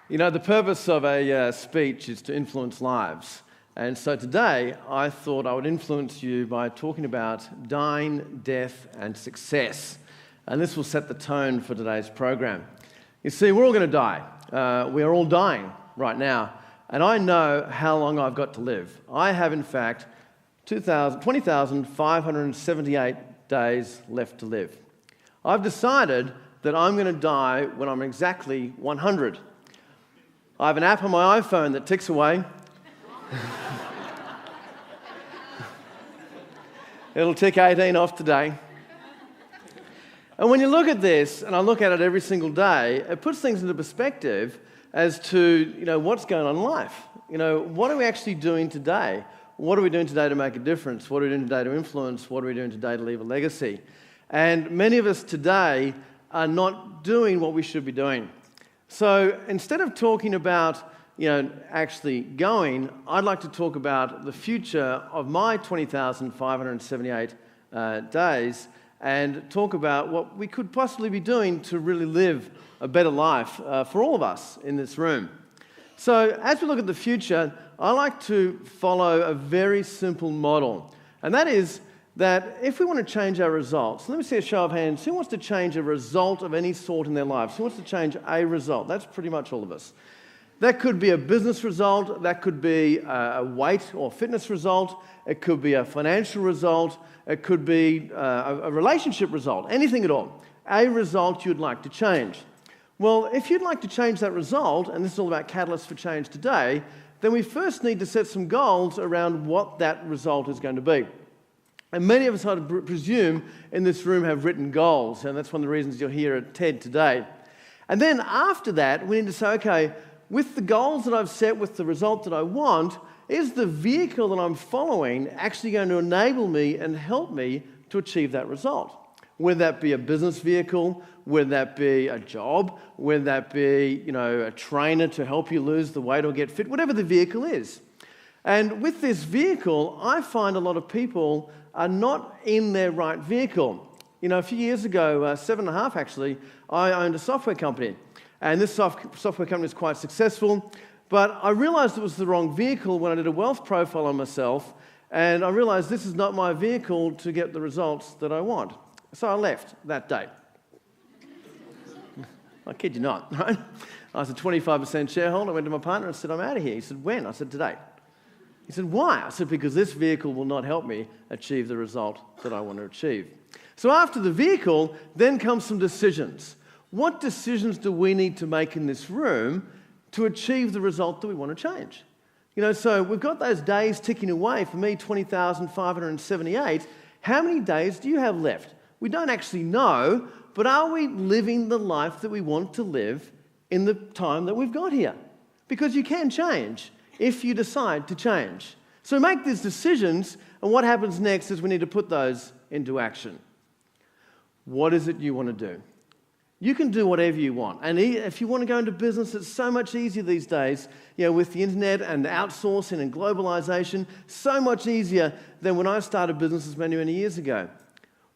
You know, the purpose of a speech is to influence lives. And so today, I thought I would influence you by talking about dying, death, and success. And this will set the tone for today's program. You see, we're all going to die. We are all dying right now. And I know how long I've got to live. I have, in fact, 20,578 days left to live. I've decided that I'm going to die when I'm exactly 100. I have an app on my iPhone that ticks away. It'll tick 18 off today. And when you look at this, and I look at it every single day, it puts things into perspective as to, what's going on in life. What are we actually doing today? What are we doing today to make a difference? What are we doing today to influence? What are we doing today to leave a legacy? And many of us today are not doing what we should be doing. So instead of talking about, actually going, I'd like to talk about the future of my 20,578 days and talk about what we could possibly be doing to really live a better life for all of us in this room. So as we look at the future, I like to follow a very simple model, and that is that if we want to change our results, let me see a show of hands. Who wants to change a result of any sort in their lives? Who wants to change a result? That's pretty much all of us. That could be a business result. That could be a weight or fitness result. It could be a financial result. It could be a relationship result. Anything at all. A result you'd like to change. Well, if you'd like to change that result, and this is all about catalysts for change today, then we first need to set some goals around what that result is going to be. And many of us, I presume, in this room have written goals, and that's one of the reasons you're here at TED today. And then after that, we need to say, okay, with the goals that I've set, with the result that I want, is the vehicle that I'm following actually going to enable me and help me to achieve that result? Whether that be a business vehicle, whether that be a job, whether that be, a trainer to help you lose the weight or get fit, whatever the vehicle is. And with this vehicle, I find a lot of people are not in their right vehicle. A few years ago, 7.5 actually, I owned a software company. And this software company is quite successful. But I realized it was the wrong vehicle when I did a wealth profile on myself. And I realized this is not my vehicle to get the results that I want. So I left that day. I kid you not, right? I was a 25% shareholder. I went to my partner and said, I'm out of here. He said, when? I said, today. He said, why? I said, because this vehicle will not help me achieve the result that I want to achieve. So after the vehicle, then comes some decisions. What decisions do we need to make in this room to achieve the result that we want to change? So we've got those days ticking away. For me, 20,578. How many days do you have left? We don't actually know, but are we living the life that we want to live in the time that we've got here? Because you can change if you decide to change. So make these decisions, and what happens next is we need to put those into action. What is it you want to do? You can do whatever you want. And if you want to go into business, it's so much easier these days, with the internet and outsourcing and globalization, so much easier than when I started businesses many, many years ago.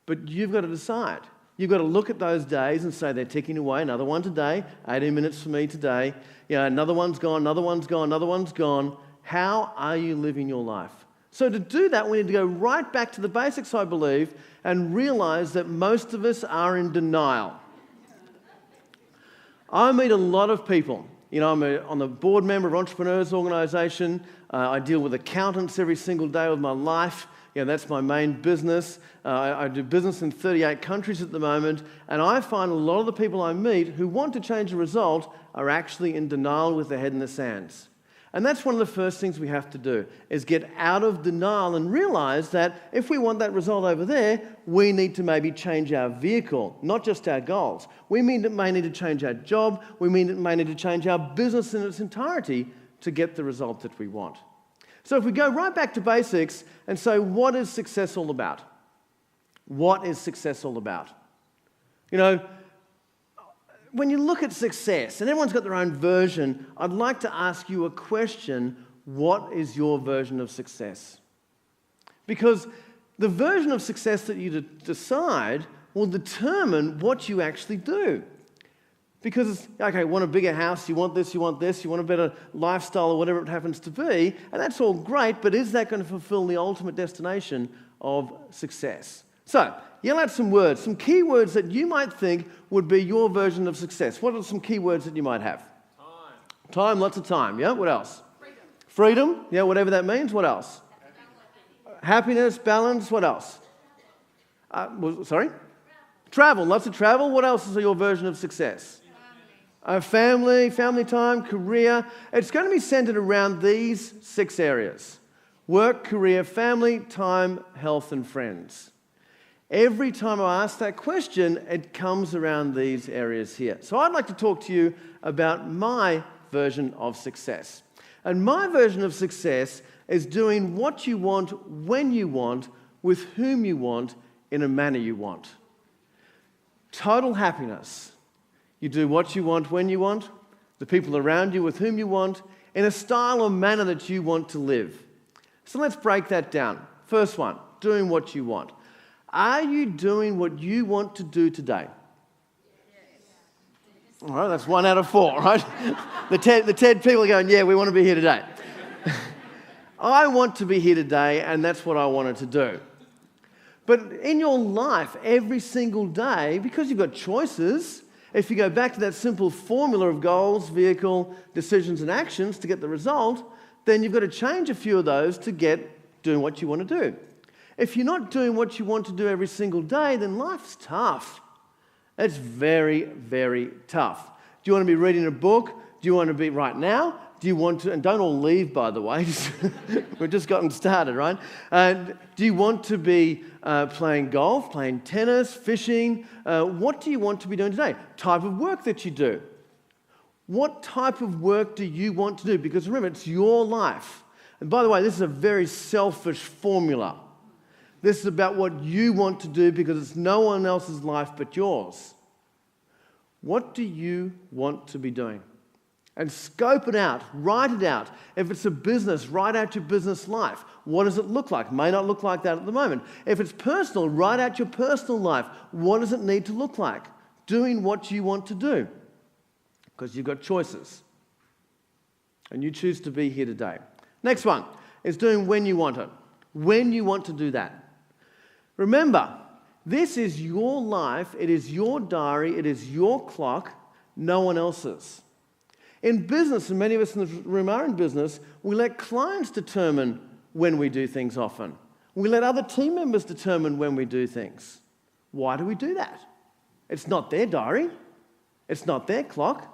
But you've got to decide. You've got to look at those days and say they're ticking away. Another one today, 18 minutes for me today. Another one's gone, another one's gone, another one's gone. How are you living your life? So to do that, we need to go right back to the basics, I believe, and realize that most of us are in denial. I meet a lot of people. I'm on the board member of Entrepreneurs Organisation. I deal with accountants every single day of my life. That's my main business. I do business in 38 countries at the moment, and I find a lot of the people I meet who want to change a result are actually in denial with their head in the sands. And that's one of the first things we have to do, is get out of denial and realize that if we want that result over there, we need to maybe change our vehicle, not just our goals. We may need to change our job. We may need to change our business in its entirety to get the result that we want. So if we go right back to basics and say, what is success all about? What is success all about? When you look at success, and everyone's got their own version, I'd like to ask you a question. What is your version of success? Because the version of success that you decide will determine what you actually do. Because it's, okay, you want a bigger house, you want this, you want a better lifestyle or whatever it happens to be, and that's all great, but is that going to fulfill the ultimate destination of success? So, yell out some words, some key words that you might think would be your version of success. What are some key words that you might have? Time, lots of time, yeah? What else? Freedom, yeah, whatever that means. What else? Happiness, balance, what else? Sorry? Travel, lots of travel. What else is your version of success? Family time, career. It's going to be centered around these 6 areas. Work, career, family, time, health, and friends. Every time I ask that question, it comes around these areas here. So I'd like to talk to you about my version of success. And my version of success is doing what you want, when you want, with whom you want, in a manner you want. Total happiness. You do what you want, when you want, the people around you with whom you want, in a style or manner that you want to live. So let's break that down. First one, doing what you want. Are you doing what you want to do today? All right, that's 1 out of 4, right? The TED people are going, yeah, we want to be here today. I want to be here today, and that's what I wanted to do. But in your life, every single day, because you've got choices, if you go back to that simple formula of goals, vehicle, decisions, and actions to get the result, then you've got to change a few of those to get doing what you want to do. If you're not doing what you want to do every single day, then life's tough. It's very, very tough. Do you want to be reading a book? Do you want to be right now? Do you want to, and don't all leave, by the way, we've just gotten started, right? Do you want to be playing golf, playing tennis, fishing? What do you want to be doing today? Type of work that you do. What type of work do you want to do? Because remember, it's your life. And by the way, this is a very selfish formula. This is about what you want to do because it's no one else's life but yours. What do you want to be doing? And scope it out, write it out. If it's a business, write out your business life. What does it look like? May not look like that at the moment. If it's personal, write out your personal life. What does it need to look like? Doing what you want to do. Because you've got choices. And you choose to be here today. Next one is doing when you want it. When you want to do that. Remember, this is your life. It is your diary. It is your clock. No one else's. In business, and many of us in the room are in business, we let clients determine when we do things often. We let other team members determine when we do things. Why do we do that? It's not their diary. It's not their clock.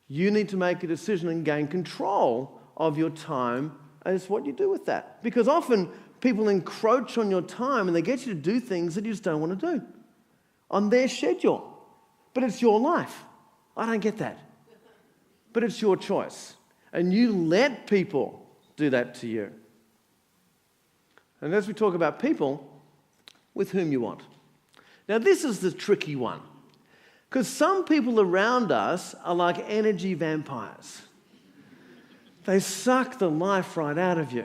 You need to make a decision and gain control of your time as what you do with that. Because often people encroach on your time and they get you to do things that you just don't want to do on their schedule. But it's your life. I don't get that. But it's your choice. And you let people do that to you. And as we talk about people, with whom you want. Now this is the tricky one. Because some people around us are like energy vampires. They suck the life right out of you.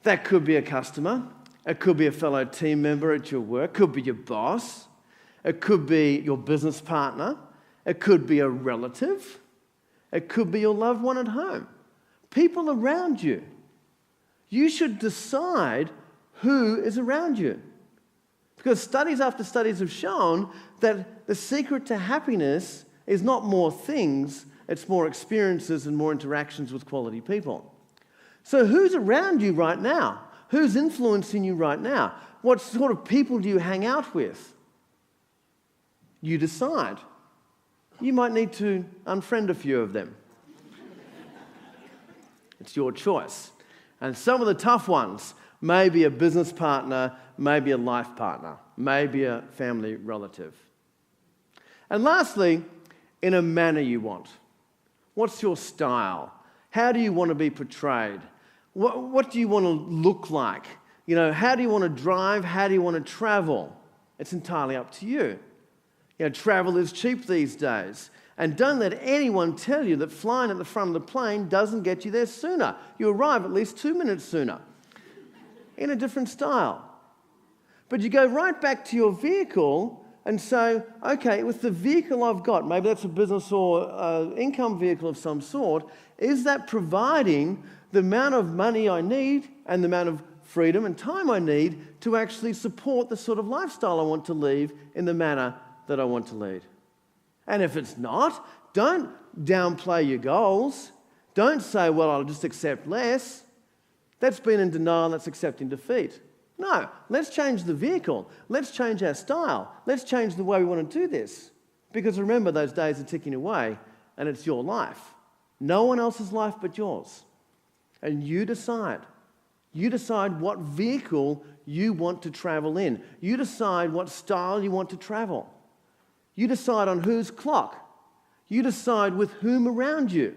That could be a customer. It could be a fellow team member at your work. It could be your boss. It could be your business partner. It could be a relative. It could be your loved one at home. People around you. You should decide who is around you. Because studies after studies have shown that the secret to happiness is not more things, it's more experiences and more interactions with quality people. So who's around you right now? Who's influencing you right now? What sort of people do you hang out with? You decide. You might need to unfriend a few of them. It's your choice. And some of the tough ones, maybe a business partner, maybe a life partner, maybe a family relative. And lastly, in a manner you want. What's your style? How do you want to be portrayed? What do you want to look like? You know, how do you want to drive? How do you want to travel? It's entirely up to you. You know, travel is cheap these days. And don't let anyone tell you that flying at the front of the plane doesn't get you there sooner. You arrive at least 2 minutes sooner. in a different style. But you go right back to your vehicle and say, okay, with the vehicle I've got, maybe that's a business or income vehicle of some sort, is that providing the amount of money I need and the amount of freedom and time I need to actually support the sort of lifestyle I want to lead in the manner that I want to lead? And if it's not, don't downplay your goals. Don't say, well, I'll just accept less. That's being in denial, that's accepting defeat. No, let's change the vehicle. Let's change our style. Let's change the way we want to do this. Because remember, those days are ticking away, and it's your life. No one else's life but yours. And you decide. You decide what vehicle you want to travel in. You decide what style you want to travel. You decide on whose clock. You decide with whom around you.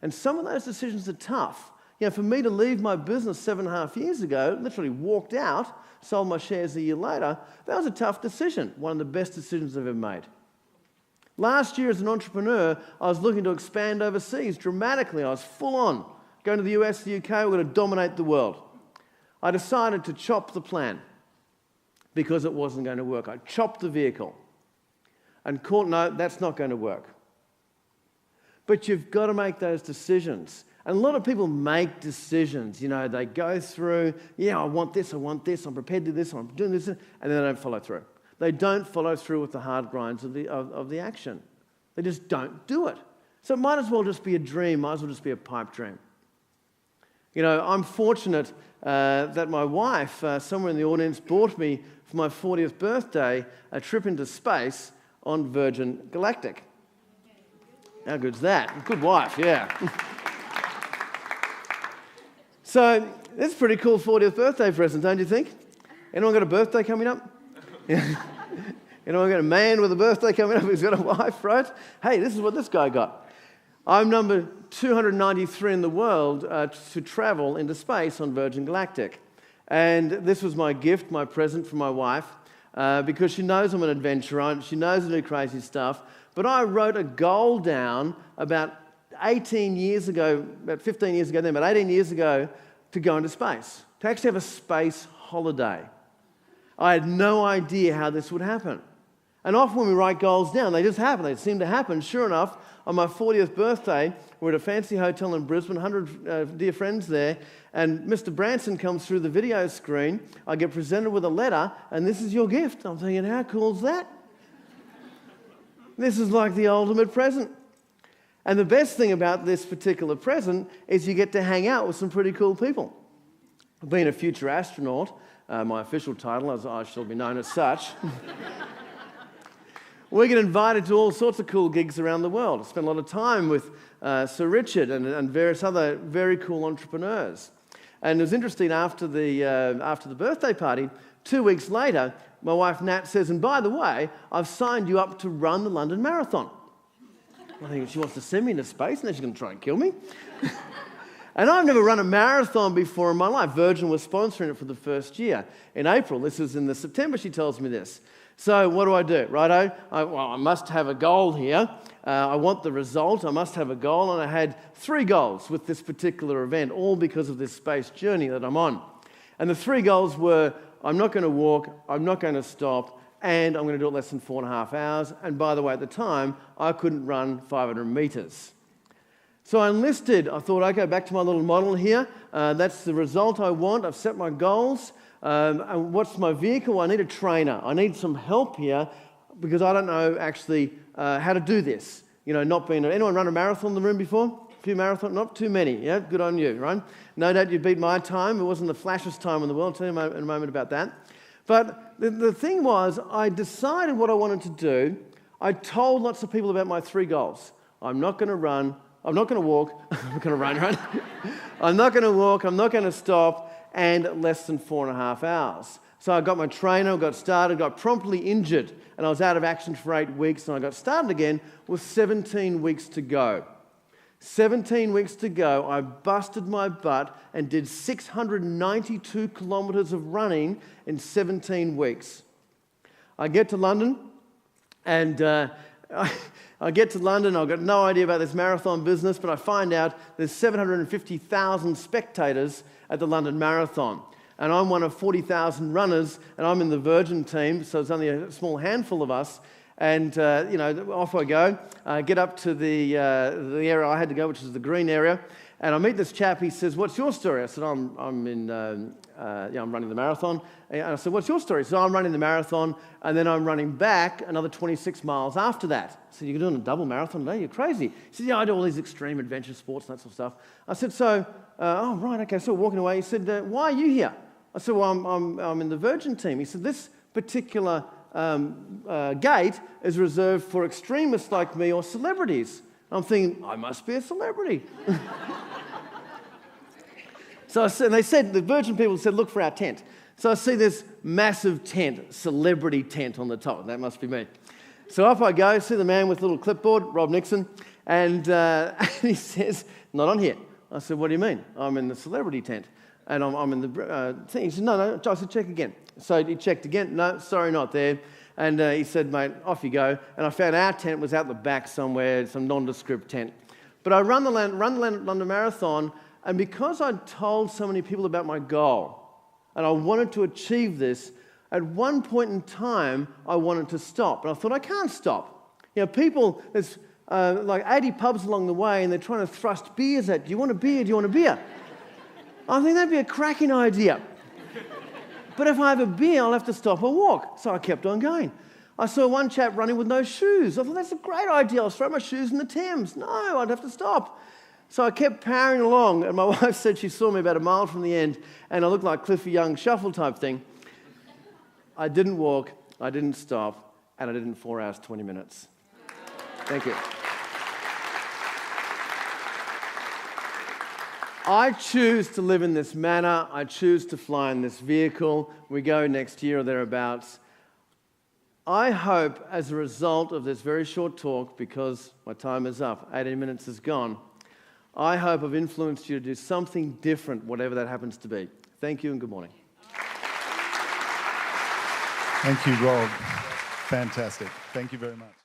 And some of those decisions are tough. For me to leave my business 7.5 years ago, literally walked out, sold my shares a year later, that was a tough decision. One of the best decisions I've ever made. Last year as an entrepreneur, I was looking to expand overseas dramatically. I was full on. Going to the US, the UK, we're going to dominate the world. I decided to chop the plan because it wasn't going to work. I chopped the vehicle and caught, no, that's not going to work. But you've got to make those decisions. And a lot of people make decisions. They go through, I want this, I'm prepared to do this, I'm doing this, and then they don't follow through. They don't follow through with the hard grinds of the action. They just don't do it. So it might as well just be a dream, might as well just be a pipe dream. I'm fortunate that my wife, somewhere in the audience, bought me for my 40th birthday a trip into space on Virgin Galactic. How good's that? Good wife, yeah. So, that's a pretty cool 40th birthday present, don't you think? Anyone got a birthday coming up? Anyone got a man with a birthday coming up who's got a wife, right? Hey, this is what this guy got. I'm number 293 in the world to travel into space on Virgin Galactic. And this was my gift, my present for my wife, because she knows I'm an adventurer, she knows I do crazy stuff. But I wrote a goal down about 18 years ago, about 15 years ago then, about 18 years ago, to go into space, to actually have a space holiday. I had no idea how this would happen. And often when we write goals down, they just happen. They seem to happen. Sure enough, on my 40th birthday, we're at a fancy hotel in Brisbane, 100 dear friends there, and Mr. Branson comes through the video screen. I get presented with a letter, and this is your gift. I'm thinking, how cool is that? This is like the ultimate present. And the best thing about this particular present is you get to hang out with some pretty cool people. Being a future astronaut, my official title, as I shall be known as such, we get invited to all sorts of cool gigs around the world. I spent a lot of time with Sir Richard and various other very cool entrepreneurs. And it was interesting, after the birthday party, 2 weeks later, my wife Nat says, and by the way, I've signed you up to run the London Marathon. I think she wants to send me into space, and then she's going to try and kill me. And I've never run a marathon before in my life. Virgin was sponsoring it for the first year. In April, this is in the September, she tells me this. So what do? Righto, I must have a goal here. I want the result. I must have a goal. And I had 3 goals with this particular event, all because of this space journey that I'm on. And the 3 goals were, I'm not going to walk, I'm not going to stop, and I'm going to do it less than 4.5 hours. And by the way, at the time, I couldn't run 500 meters. So I enlisted. I thought, okay, back to my little model here. That's the result I want. I've set my goals. And what's my vehicle? I need a trainer. I need some help here because I don't know actually how to do this. Anyone run a marathon in the room before? A few marathons? Not too many. Yeah, good on you, right? No doubt you beat my time. It wasn't the flashiest time in the world. I'll tell you in a moment about that. But the thing was, I decided what I wanted to do. I told lots of people about my 3 goals. I'm not going to run. I'm not going to walk. I'm not going to run, right? I'm not going to walk. I'm not going to stop. And less than 4.5 hours. So I got my trainer, got started, got promptly injured, and I was out of action for 8 weeks, and I got started again with 17 weeks to go. 17 weeks to go, I busted my butt and did 692 kilometres of running in 17 weeks. I get to London, and I've got no idea about this marathon business, but I find out there's 750,000 spectators at the London Marathon. and I'm one of 40,000 runners, and I'm in the Virgin team, so it's only a small handful of us. And, off I go, get up to the area I had to go, which is the green area, and I meet this chap. He says, "What's your story?" I said, I'm running the marathon. And I said, "What's your story?" So I'm running the marathon, and then I'm running back another 26 miles after that. I said, "You're doing a double marathon today? You're crazy." He said, "Yeah, I do all these extreme adventure sports and that sort of stuff." I said, "Oh, right, okay." So walking away, he said, "Why are you here?" I said, "Well, I'm in the Virgin team." He said, "This particular gate is reserved for extremists like me or celebrities." I'm thinking, I must be a celebrity. So I said, the Virgin people said, "Look for our tent." So I see this massive tent, celebrity tent on the top. That must be me. So up I go, see the man with the little clipboard, Rob Nixon, and he says, "Not on here." I said, "What do you mean?" "I'm in the celebrity tent, and I'm in the thing." He said, No. I said, "Check again." So he checked again. "No, sorry, not there." And he said, "Mate, off you go." And I found our tent was out the back somewhere, some nondescript tent. But I run the London Marathon, and because I'd told so many people about my goal, and I wanted to achieve this, at one point in time, I wanted to stop. And I thought, I can't stop. People, there's like 80 pubs along the way, and they're trying to thrust beers at you. "Do you want a beer? Do you want a beer?" I think that'd be a cracking idea. But if I have a beer, I'll have to stop or walk. So I kept on going. I saw one chap running with no shoes. I thought, that's a great idea. I'll throw my shoes in the Thames. No, I'd have to stop. So I kept powering along, and my wife said she saw me about a mile from the end, and I looked like Cliffy Young shuffle type thing. I didn't walk, I didn't stop, and I did it in 4 hours, 20 minutes. Thank you. I choose to live in this manner. I choose to fly in this vehicle. We go next year or thereabouts. I hope, as a result of this very short talk, because my time is up, 18 minutes is gone, I hope I've influenced you to do something different, whatever that happens to be. Thank you and good morning. Thank you, Rob. Fantastic. Thank you very much.